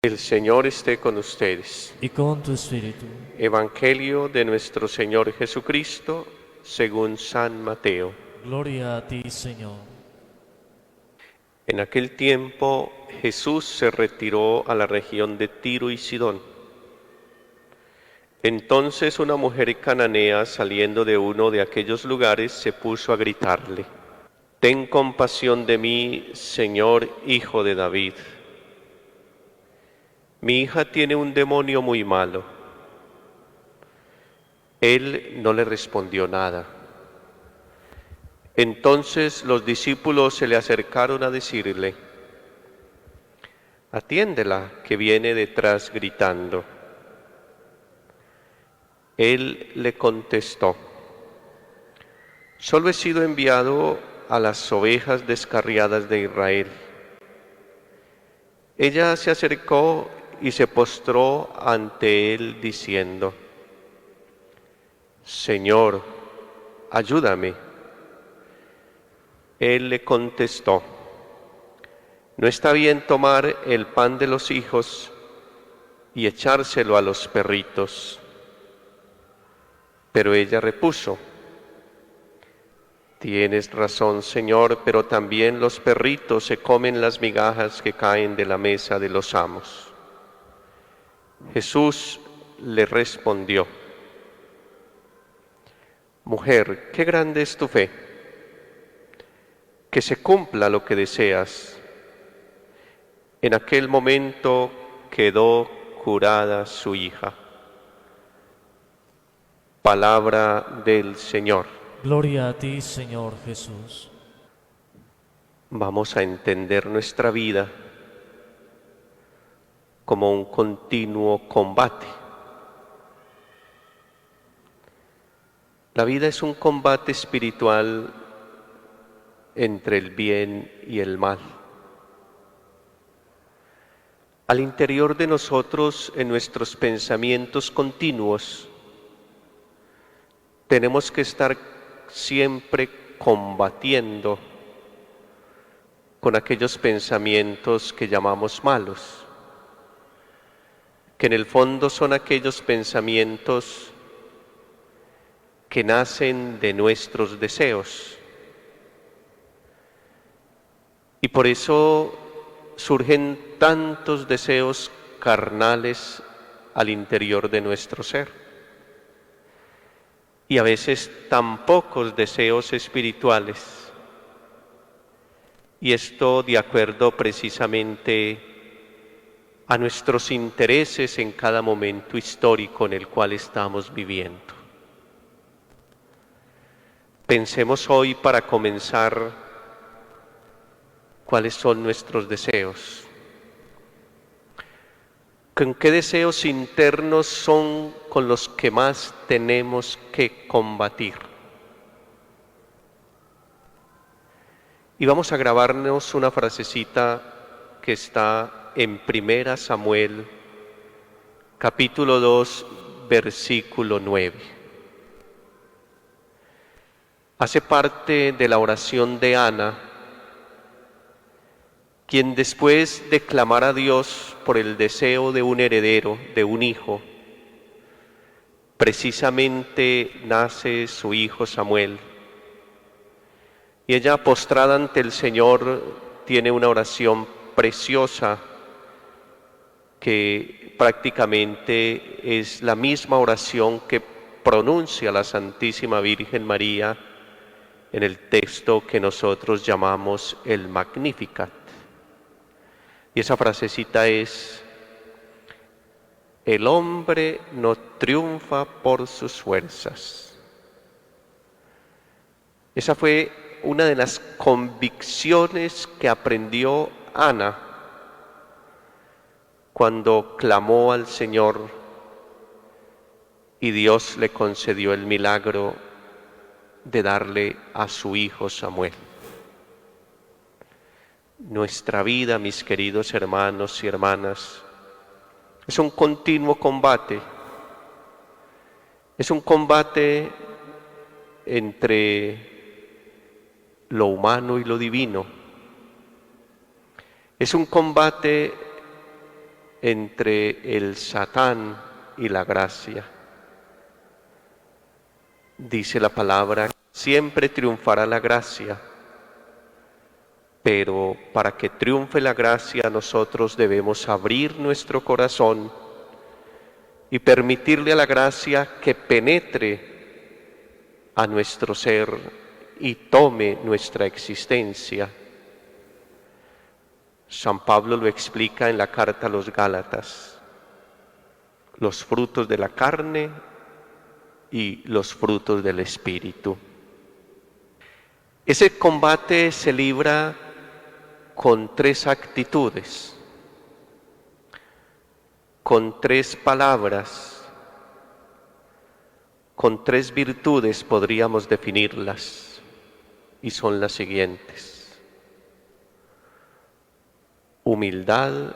El Señor esté con ustedes. Y con tu espíritu. Evangelio de nuestro Señor Jesucristo según San Mateo. Gloria a ti, Señor. En aquel tiempo Jesús se retiró a la región de Tiro y Sidón. Entonces una mujer cananea, saliendo de uno de aquellos lugares, se puso a gritarle: «Ten compasión de mí, Señor, Hijo de David. Mi hija tiene un demonio muy malo». Él no le respondió nada. Entonces los discípulos se le acercaron a decirle: «Atiéndela, que viene detrás gritando». Él le contestó: «Solo he sido enviado a las ovejas descarriadas de Israel». Ella se acercó y se postró ante él diciendo: «Señor, ayúdame». Él le contestó: «No está bien tomar el pan de los hijos y echárselo a los perritos». Pero ella repuso: «Tienes razón, Señor, pero también los perritos se comen las migajas que caen de la mesa de los amos». Jesús le respondió: «Mujer, qué grande es tu fe, que se cumpla lo que deseas». En aquel momento quedó curada su hija. Palabra del Señor. Gloria a ti, Señor Jesús. Vamos a entender nuestra vida como un continuo combate. La vida es un combate espiritual entre el bien y el mal. Al interior de nosotros, en nuestros pensamientos continuos, tenemos que estar siempre combatiendo con aquellos pensamientos que llamamos malos, que en el fondo son aquellos pensamientos que nacen de nuestros deseos. Y por eso surgen tantos deseos carnales al interior de nuestro ser. Y a veces tan pocos deseos espirituales. Y esto de acuerdo precisamente a nuestros intereses en cada momento histórico en el cual estamos viviendo. Pensemos hoy, para comenzar, cuáles son nuestros deseos. ¿Con qué deseos internos son con los que más tenemos que combatir? Y vamos a grabarnos una frasecita que está en 1 Samuel, capítulo 2, versículo 9. Hace parte de la oración de Ana, quien después de clamar a Dios por el deseo de un heredero, de un hijo, precisamente nace su hijo Samuel. Y ella, postrada ante el Señor, tiene una oración preciosa que prácticamente es la misma oración que pronuncia la Santísima Virgen María en el texto que nosotros llamamos el Magnificat. Y esa frasecita es: «El hombre no triunfa por sus fuerzas». Esa fue una de las convicciones que aprendió Ana cuando clamó al Señor y Dios le concedió el milagro de darle a su hijo Samuel. Nuestra vida, mis queridos hermanos y hermanas, es un continuo combate. Es un combate entre lo humano y lo divino. Es un combate entre el Satán y la gracia. Dice la palabra, siempre triunfará la gracia, pero para que triunfe la gracia nosotros debemos abrir nuestro corazón y permitirle a la gracia que penetre a nuestro ser y tome nuestra existencia. San Pablo lo explica en la carta a los Gálatas, los frutos de la carne y los frutos del Espíritu. Ese combate se libra con tres actitudes, con tres palabras, con tres virtudes podríamos definirlas, y son las siguientes: humildad,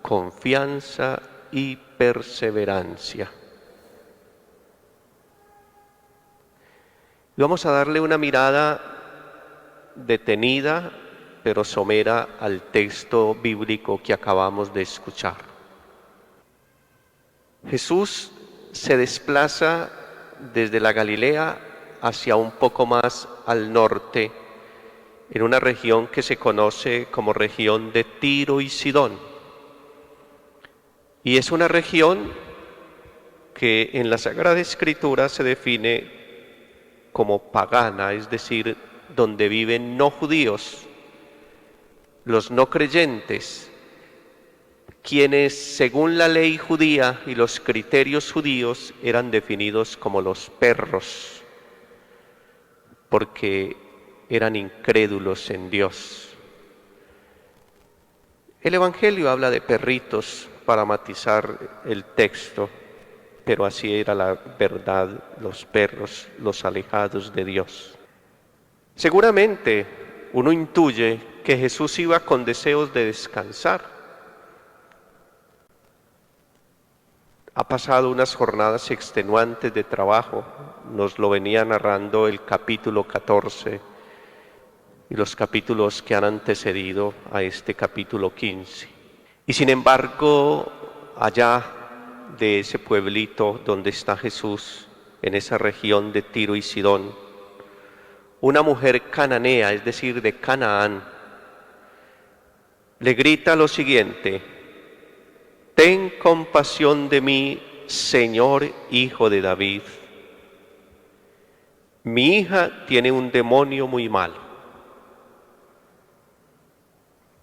confianza y perseverancia. Vamos a darle una mirada detenida pero somera al texto bíblico que acabamos de escuchar. Jesús se desplaza desde la Galilea hacia un poco más al norte, en una región que se conoce como región de Tiro y Sidón. Y es una región que en la Sagrada Escritura se define como pagana, es decir, donde viven no judíos, los no creyentes, quienes según la ley judía y los criterios judíos eran definidos como los perros, porque eran incrédulos en Dios. El Evangelio habla de perritos para matizar el texto, pero así era la verdad, los perros, los alejados de Dios. Seguramente uno intuye que Jesús iba con deseos de descansar. Ha pasado unas jornadas extenuantes de trabajo, nos lo venía narrando el capítulo 14 y los capítulos que han antecedido a este capítulo 15. Y sin embargo, allá de ese pueblito donde está Jesús, en esa región de Tiro y Sidón, una mujer cananea, es decir, de Canaán, le grita lo siguiente: ten compasión de mí, Señor, Hijo de David. Mi hija tiene un demonio muy malo.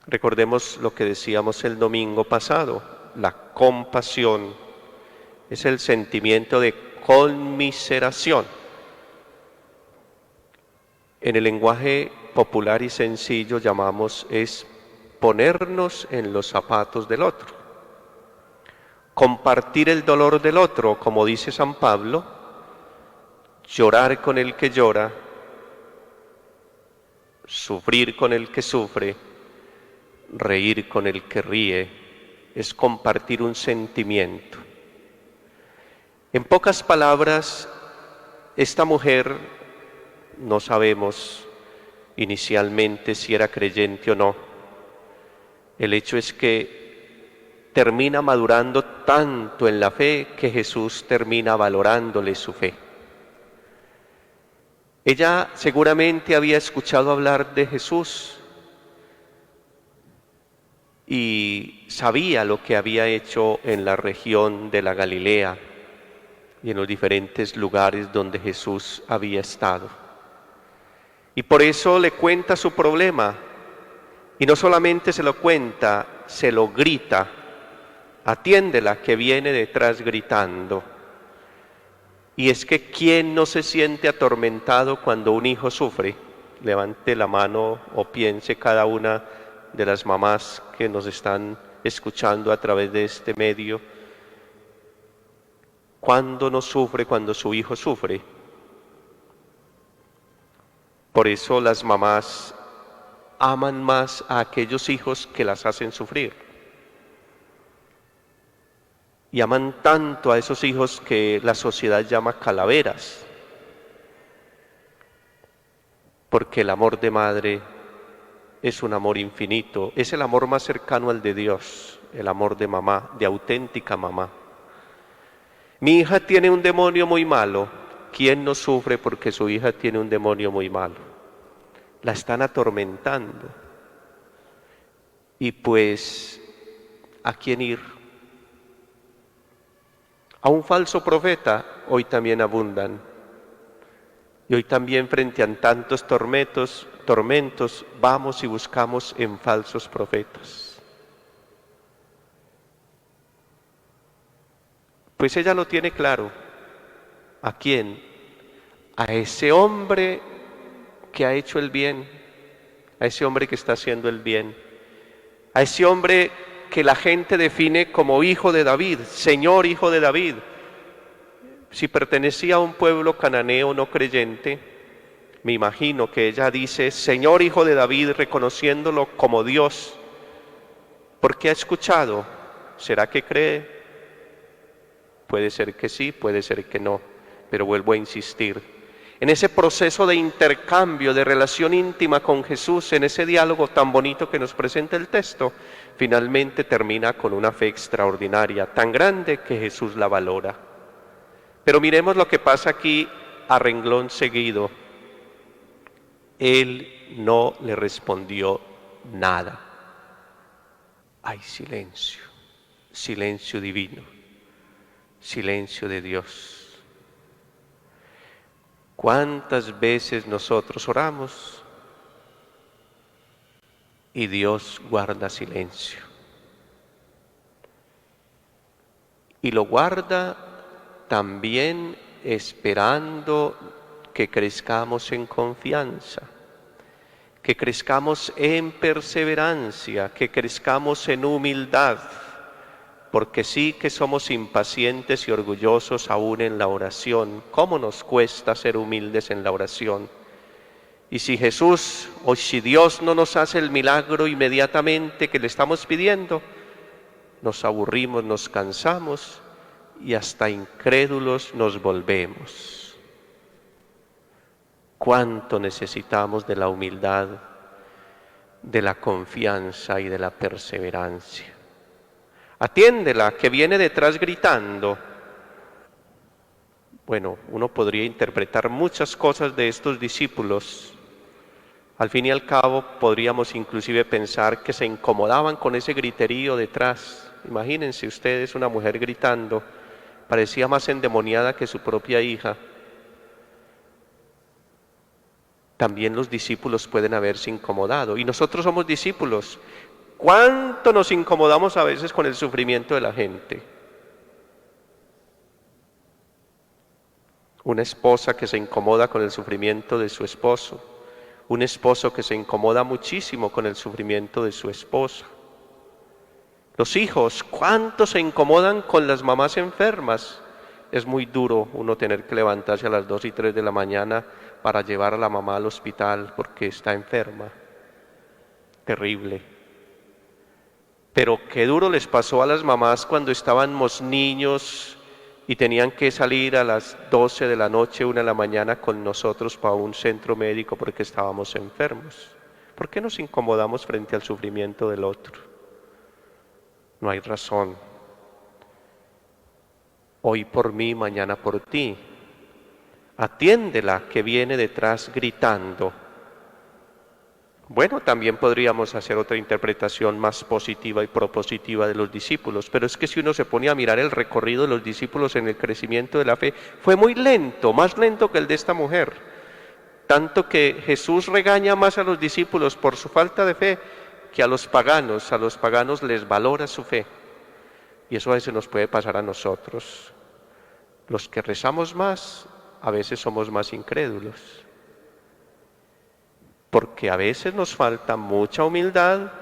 Recordemos lo que decíamos el domingo pasado, la compasión es el sentimiento de conmiseración. En el lenguaje popular y sencillo llamamos es ponernos en los zapatos del otro, compartir el dolor del otro, como dice San Pablo, llorar con el que llora, sufrir con el que sufre, reír con el que ríe, es compartir un sentimiento. En pocas palabras, esta mujer, no sabemos inicialmente si era creyente o no. El hecho es que termina madurando tanto en la fe que Jesús termina valorándole su fe. Ella seguramente había escuchado hablar de Jesús y sabía lo que había hecho en la región de la Galilea y en los diferentes lugares donde Jesús había estado. Y por eso le cuenta su problema, y no solamente se lo cuenta, se lo grita: atiéndela que viene detrás gritando. Y es que ¿quién no se siente atormentado cuando un hijo sufre? Levante la mano o piense cada una de las mamás que nos están escuchando a través de este medio. ¿Cuándo no sufre cuando su hijo sufre? Por eso las mamás aman más a aquellos hijos que las hacen sufrir. Y aman tanto a esos hijos que la sociedad llama calaveras. Porque el amor de madre es un amor infinito, es el amor más cercano al de Dios. el amor de mamá, de auténtica mamá. Mi hija tiene un demonio muy malo. ¿Quién no sufre porque su hija tiene un demonio muy malo? La están atormentando. Y pues, ¿a quién ir? A un falso profeta hoy también abundan. Y hoy también frente a tantos tormentos, vamos y buscamos en falsos profetas. Pues ella lo tiene claro. ¿A quién? A ese hombre que ha hecho el bien, a ese hombre que está haciendo el bien, a ese hombre que la gente define como hijo de David, Señor hijo de David. Si pertenecía a un pueblo cananeo no creyente, me imagino que ella dice, Señor hijo de David, reconociéndolo como Dios, porque ha escuchado. ¿Será que cree? Puede ser que sí, puede ser que no, pero vuelvo a insistir. En ese proceso de intercambio, de relación íntima con Jesús, en ese diálogo tan bonito que nos presenta el texto, finalmente termina con una fe extraordinaria, tan grande que Jesús la valora. Pero miremos lo que pasa aquí a renglón seguido. Él no le respondió nada. Hay silencio, silencio divino, silencio de Dios. ¿Cuántas veces nosotros oramos y Dios guarda silencio? Y lo guarda también esperando que crezcamos en confianza, que crezcamos en perseverancia, que crezcamos en humildad, porque sí que somos impacientes y orgullosos aún en la oración. ¿Cómo nos cuesta ser humildes en la oración? Y si Jesús o si Dios no nos hace el milagro inmediatamente que le estamos pidiendo, nos aburrimos, nos cansamos y hasta incrédulos nos volvemos. ¿Cuánto necesitamos de la humildad, de la confianza y de la perseverancia? Atiéndela, que viene detrás gritando. Bueno, uno podría interpretar muchas cosas de estos discípulos. Al fin y al cabo, podríamos inclusive pensar que se incomodaban con ese griterío detrás. Imagínense ustedes una mujer gritando, parecía más endemoniada que su propia hija. También los discípulos pueden haberse incomodado, y nosotros somos discípulos. ¿Cuánto nos incomodamos a veces con el sufrimiento de la gente? Una esposa que se incomoda con el sufrimiento de su esposo, un esposo que se incomoda muchísimo con el sufrimiento de su esposa. Los hijos, ¿cuánto se incomodan con las mamás enfermas? Es muy duro uno tener que levantarse a las 2 y 3 de la mañana para llevar a la mamá al hospital porque está enferma. Terrible. Pero qué duro les pasó a las mamás cuando estábamos niños y tenían que salir a las 12 de la noche, 1 de la mañana con nosotros para un centro médico porque estábamos enfermos. ¿Por qué nos incomodamos frente al sufrimiento del otro? No hay razón. Hoy por mí, mañana por ti. Atiéndela, que viene detrás gritando. Bueno, también podríamos hacer otra interpretación más positiva y propositiva de los discípulos, pero es que si uno se pone a mirar el recorrido de los discípulos en el crecimiento de la fe, fue muy lento, más lento que el de esta mujer. Tanto que Jesús regaña más a los discípulos por su falta de fe que a los paganos les valora su fe. Y eso a veces nos puede pasar a nosotros. Los que rezamos más, a veces somos más incrédulos. Porque a veces nos falta mucha humildad,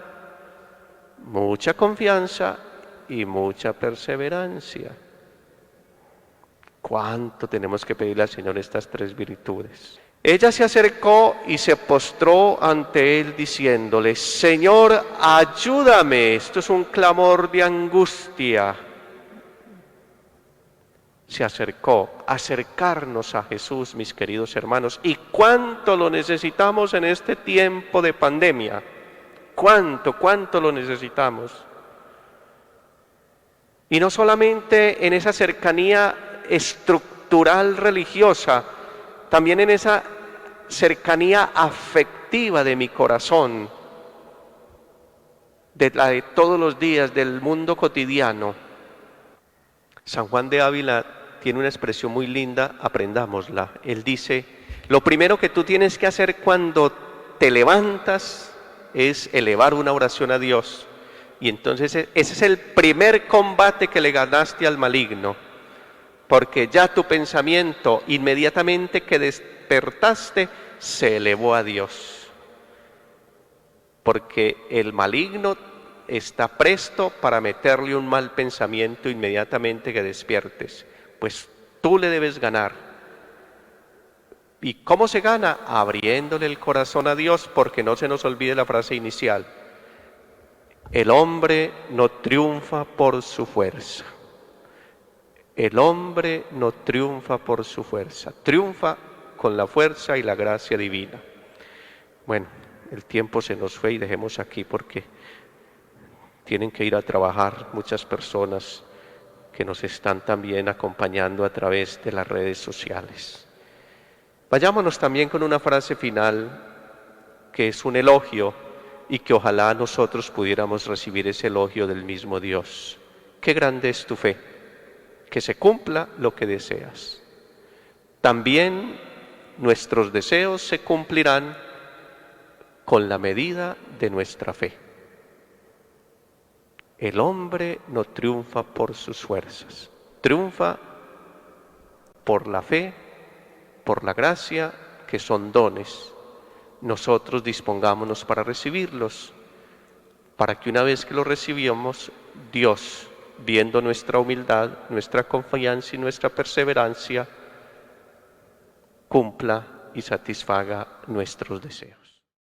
mucha confianza y mucha perseverancia. ¿Cuánto tenemos que pedirle al Señor estas 3 virtudes? Ella se acercó y se postró ante él diciéndole, Señor, ayúdame. Esto es un clamor de angustia. Se acercó, acercarnos a Jesús, mis queridos hermanos, y cuánto lo necesitamos en este tiempo de pandemia. Cuánto lo necesitamos. Y no solamente en esa cercanía estructural religiosa, también en esa cercanía afectiva de mi corazón, de la de todos los días, del mundo cotidiano. San Juan de Ávila tiene una expresión muy linda, aprendámosla. Él dice, lo primero que tú tienes que hacer cuando te levantas es elevar una oración a Dios. Y entonces ese es el primer combate que le ganaste al maligno, porque ya tu pensamiento inmediatamente que despertaste se elevó a Dios. Porque el maligno está presto para meterle un mal pensamiento inmediatamente que despiertes. Pues tú le debes ganar. ¿Y cómo se gana? Abriéndole el corazón a Dios, porque no se nos olvide la frase inicial. El hombre no triunfa por su fuerza. El hombre no triunfa por su fuerza. Triunfa con la fuerza y la gracia divina. Bueno, el tiempo se nos fue y dejemos aquí porque tienen que ir a trabajar muchas personas que nos están también acompañando a través de las redes sociales. Vayámonos también con una frase final que es un elogio y que ojalá nosotros pudiéramos recibir ese elogio del mismo Dios. Qué grande es tu fe, que se cumpla lo que deseas. También nuestros deseos se cumplirán con la medida de nuestra fe. El hombre no triunfa por sus fuerzas, triunfa por la fe, por la gracia, que son dones. Nosotros dispongámonos para recibirlos, para que una vez que los recibimos, Dios, viendo nuestra humildad, nuestra confianza y nuestra perseverancia, cumpla y satisfaga nuestros deseos.